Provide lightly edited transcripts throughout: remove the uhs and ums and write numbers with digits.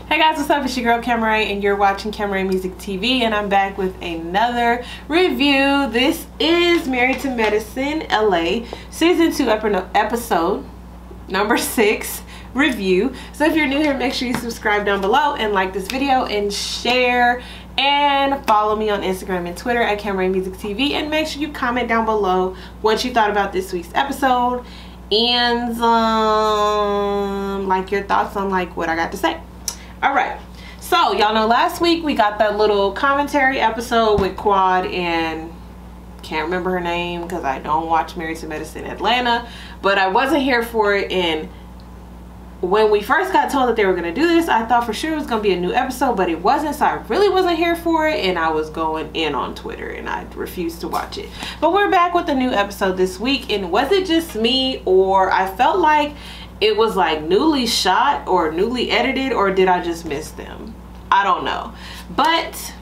Hey guys, what's up? It's your girl Camerae and you're watching CameraemusicTV, and I'm back with another review. This is Married to Medicine LA season 2 episode number 6 review. So if you're new here, make sure you subscribe down below and like this video and share, and follow me on Instagram and Twitter at CameraemusicTV, and make sure you comment down below what you thought about this week's episode and like your thoughts on like what I got to say. All right, so y'all know last week we got that little commentary episode with Quad and can't remember her name because I don't watch Married to Medicine Atlanta, but I wasn't here for it. And when we first got told that they were going to do this, I thought for sure it was going to be a new episode, but it wasn't, so I really wasn't here for it, and I was going in on Twitter and I refused to watch it. But we're back with a new episode this week, and was it just me, or I felt like it was like newly shot or newly edited, or did I just miss them? I don't know. But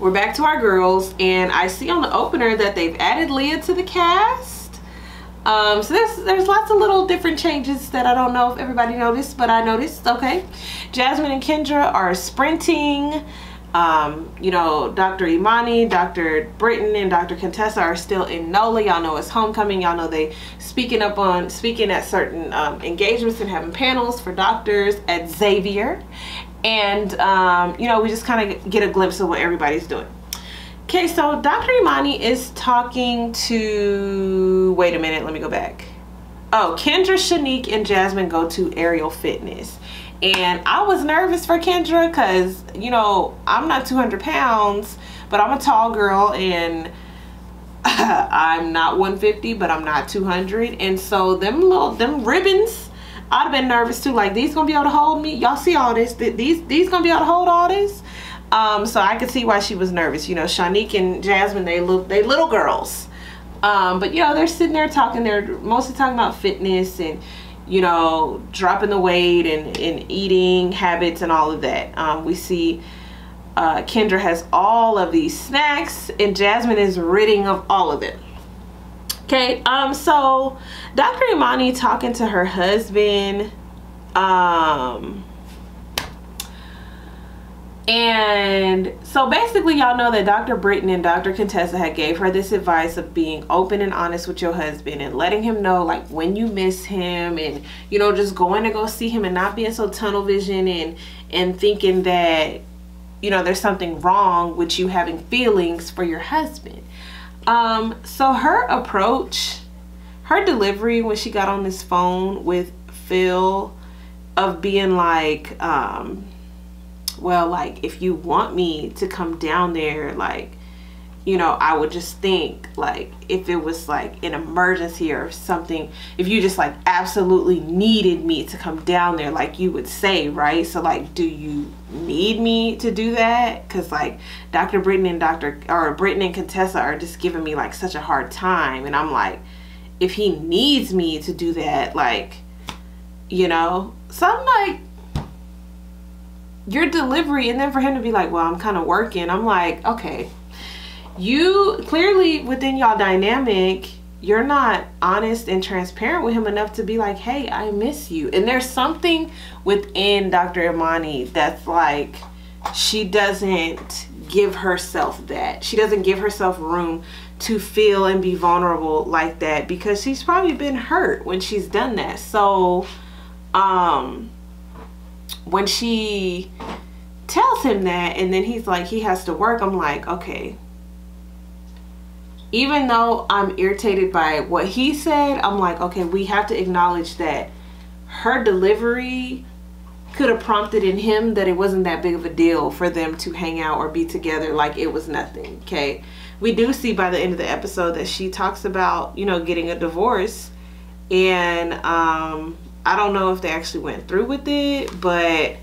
we're back to our girls, and I see on the opener that they've added Leah to the cast. So there's lots of little different changes that I don't know if everybody noticed, but I noticed. Okay, Jasmine and Kendra are sprinting. You know, Dr. Imani, Dr. Britton, and Dr. Contessa are still in NOLA. Y'all know it's homecoming. Y'all know they speaking at certain engagements and having panels for doctors at Xavier. And you know, we just kind of get a glimpse of what everybody's doing. Okay, so Dr. Imani is talking to, wait a minute, let me go back. Oh, Kendra, Shanique, and Jasmine go to Aerial Fitness. And I was nervous for Kendra because, you know, I'm not 200 pounds, but I'm a tall girl, and I'm not 150, but I'm not 200. And so them ribbons, I'd have been nervous too. Like, these gonna be able to hold me? Y'all see all this? These gonna be able to hold all this? So I could see why she was nervous. You know, Shanique and Jasmine, they little girls. But, you know, they're sitting there talking. They're mostly talking about fitness and, you know, dropping the weight and eating habits and all of that. We see Kendra has all of these snacks, and Jasmine is ridding of all of them. Okay, so Dr. Imani talking to her husband, and so basically y'all know that Dr. Britton and Dr. Contessa had gave her this advice of being open and honest with your husband and letting him know like when you miss him, and, you know, just going to go see him and not being so tunnel vision and thinking that, you know, there's something wrong with you having feelings for your husband. So her approach, her delivery when she got on this phone with Phil of being like, well, like, if you want me to come down there, like, you know, I would just think, like, if it was like an emergency or something, if you just like absolutely needed me to come down there, like you would say, right? So like, do you need me to do that? Because like Dr. Britton and Britton and Contessa are just giving me like such a hard time, and I'm like, if he needs me to do that, like, you know. So I'm like, your delivery, and then for him to be like, well, I'm kind of working. I'm like, okay, you clearly within y'all dynamic, you're not honest and transparent with him enough to be like, hey, I miss you. And there's something within Dr. Imani that's like, she doesn't give herself that. She doesn't give herself room to feel and be vulnerable like that, because she's probably been hurt when she's done that. So when she tells him that, and then he's like, he has to work, I'm like, okay, even though I'm irritated by what he said, I'm like, okay, we have to acknowledge that her delivery could have prompted in him that it wasn't that big of a deal for them to hang out or be together, like it was nothing. Okay, we do see by the end of the episode that she talks about, you know, getting a divorce, and I don't know if they actually went through with it, but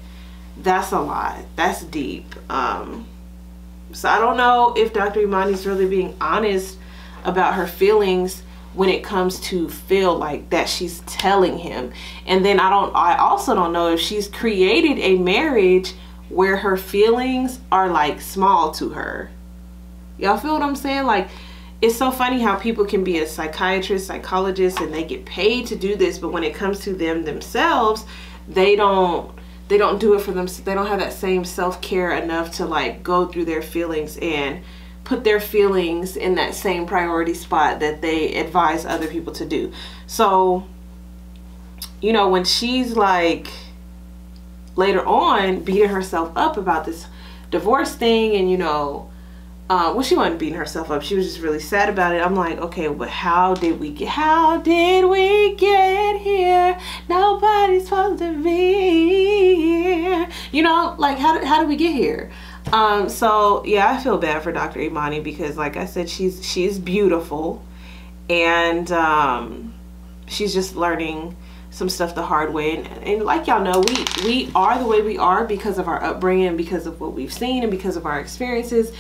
that's a lot. That's deep. So I don't know if Dr. Imani's really being honest about her feelings when it comes to feel like that she's telling him. And then I also don't know if she's created a marriage where her feelings are like small to her. Y'all feel what I'm saying? Like, it's so funny how people can be a psychiatrist, psychologist, and they get paid to do this, but when it comes to them themselves, they don't they don't do it for them. They don't have that same self-care enough to like go through their feelings and put their feelings in that same priority spot that they advise other people to do. So, you know, when she's like later on beating herself up about this divorce thing, and you know, well, she wasn't beating herself up, she was just really sad about it. I'm like, okay, but how did we get here? Nobody's supposed to be here, you know, like how did we get here? So yeah, I feel bad for Dr. Imani, because like I said, she's beautiful, and she's just learning some stuff the hard way, and like y'all know, we are the way we are because of our upbringing, because of what we've seen, and because of our experiences.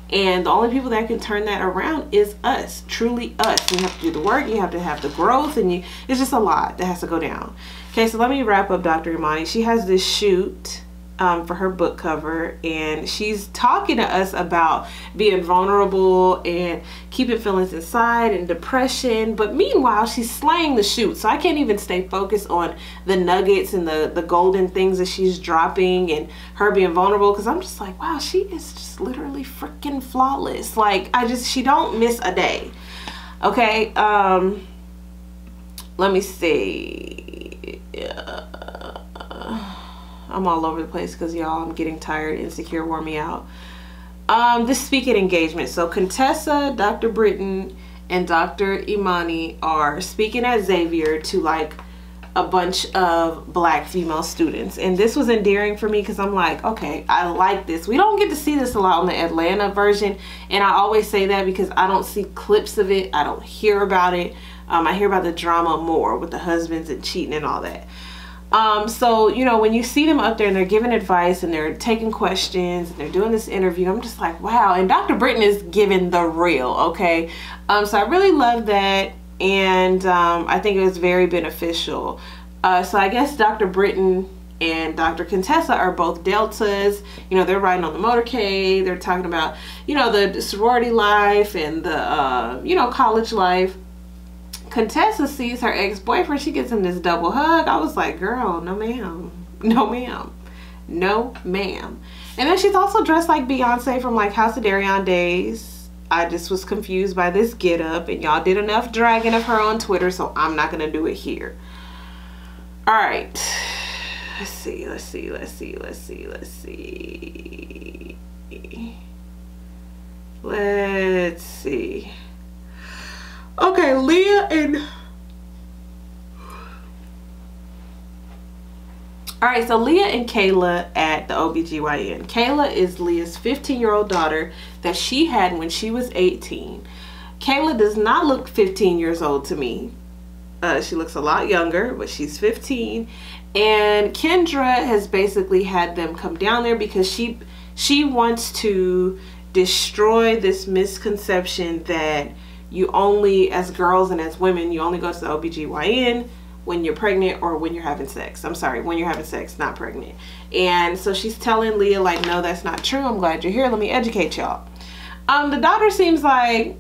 And the only people that can turn that around is us, truly us. You have to do the work, you have to have the growth, and it's just a lot that has to go down. Okay, so let me wrap up Dr. Imani. She has this shoot for her book cover, and she's talking to us about being vulnerable and keeping feelings inside and depression, but meanwhile she's slaying the shoot, so I can't even stay focused on the nuggets and the golden things that she's dropping and her being vulnerable, because I'm just like, wow, she is just literally freaking flawless. Like, she don't miss a day. Okay, let me see. I'm all over the place because y'all, I'm getting tired. Insecure wore me out. This speaking engagement. So Contessa, Dr. Britton, and Dr. Imani are speaking at Xavier to like a bunch of black female students. And this was endearing for me because I'm like, okay, I like this. We don't get to see this a lot on the Atlanta version. And I always say that because I don't see clips of it. I don't hear about it. I hear about the drama more with the husbands and cheating and all that. So, you know, when you see them up there and they're giving advice and they're taking questions and they're doing this interview, I'm just like, wow. And Dr. Britton is giving the real, okay? So I really love that. And I think it was very beneficial. So I guess Dr. Britton and Dr. Contessa are both Deltas. You know, they're riding on the motorcade. They're talking about, you know, the sorority life and the, you know, college life. Contessa sees her ex-boyfriend. She gets him this double hug. I was like, girl, no ma'am. No ma'am. No ma'am. And then she's also dressed like Beyonce from like House of Darion days. I just was confused by this get up, and y'all did enough dragging of her on Twitter, so I'm not gonna do it here. All right, let's see. Okay, Leah and... Alright, so Leah and Kayla at the OBGYN. Kayla is Leah's 15-year-old daughter that she had when she was 18. Kayla does not look 15 years old to me. She looks a lot younger, but she's 15. And Kendra has basically had them come down there because she wants to destroy this misconception that you only, as girls and as women, you only go to the OBGYN when you're pregnant or when you're having sex. I'm sorry, when you're having sex, not pregnant. And so she's telling Leah, like, no, that's not true. I'm glad you're here. Let me educate y'all. The daughter seems like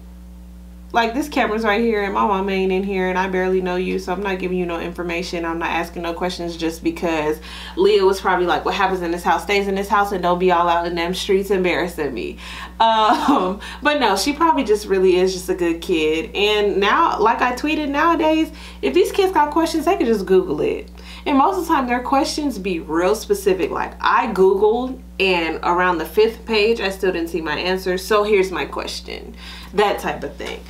this camera's right here and my mom ain't in here and I barely know you, so I'm not giving you no information. I'm not asking no questions just because Leah was probably like, what happens in this house stays in this house, and don't be all out in them streets embarrassing me. But no, she probably just really is just a good kid. And now, like I tweeted, nowadays, if these kids got questions, they can just Google it. And most of the time their questions be real specific. Like, I Googled and around the 5th page, I still didn't see my answer. So here's my question. That type of thing.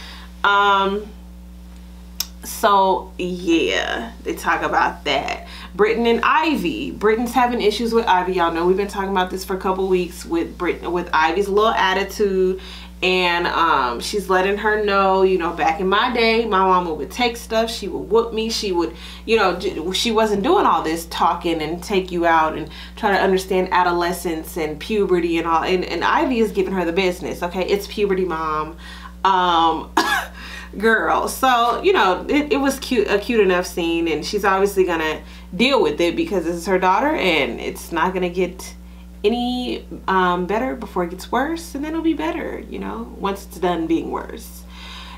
So yeah, they talk about that. Britton and Ivy. Britton's having issues with Ivy. Y'all know we've been talking about this for a couple weeks with Britton, with Ivy's little attitude. And she's letting her know, you know, back in my day, my mama would take stuff, she would whoop me, she would, you know, she wasn't doing all this talking and take you out and try to understand adolescence and puberty and all. And Ivy is giving her the business. Okay, it's puberty, mom. Girl. So, you know, it was a cute enough scene, and she's obviously gonna deal with it because it's her daughter and it's not gonna get any better before it gets worse, and then it'll be better, you know, once it's done being worse.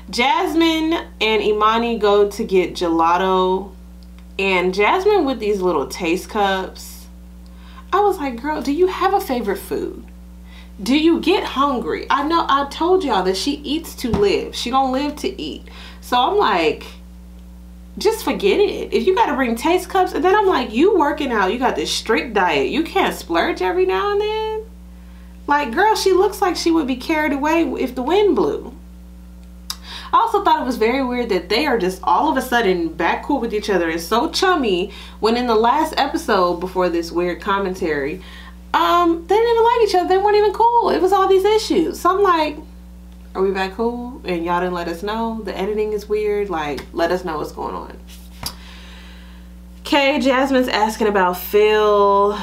Jasmine and Imani go to get gelato, and Jasmine with these little taste cups. I was like, girl, do you have a favorite food? Do you get hungry? I know I told y'all that she eats to live. She don't live to eat. So I'm like, just forget it. If you got to bring taste cups, and then I'm like, you working out, you got this strict diet. You can't splurge every now and then. Like, girl, she looks like she would be carried away if the wind blew. I also thought it was very weird that they are just all of a sudden back cool with each other and so chummy, when in the last episode before this weird commentary, they didn't even like each other. They weren't even cool. It was all these issues. So I'm like, are we back cool? And y'all didn't let us know? The editing is weird. Like, let us know what's going on. Okay, Jasmine's asking about Phil.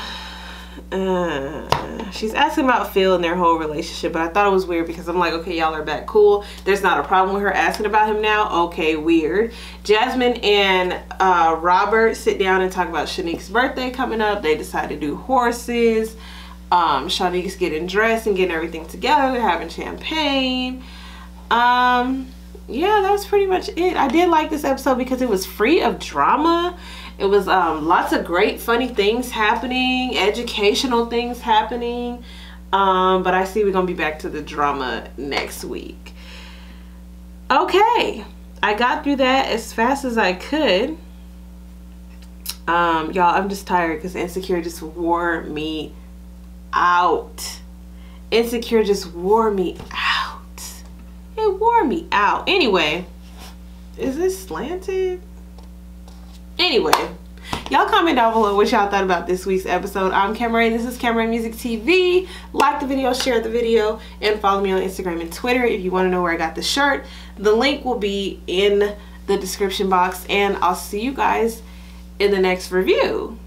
She's asking about Phil and their whole relationship, but I thought it was weird because I'm like, okay, y'all are back cool. There's not a problem with her asking about him now. Okay, weird. Jasmine and Robert sit down and talk about Shanique's birthday coming up. They decide to do horses. Shanique's getting dressed and getting everything together. They're having champagne. Yeah, that was pretty much it. I did like this episode because it was free of drama. It was lots of great funny things happening, educational things happening, but I see we're gonna be back to the drama next week. Okay, I got through that as fast as I could. Y'all, I'm just tired because Insecure just wore me out. Insecure just wore me out. It wore me out. Anyway, is this slanted? Anyway, y'all comment down below what y'all thought about this week's episode. I'm Camerae. This is CameraemusicTV. Like the video, share the video, and follow me on Instagram and Twitter if you want to know where I got the shirt. The link will be in the description box, and I'll see you guys in the next review.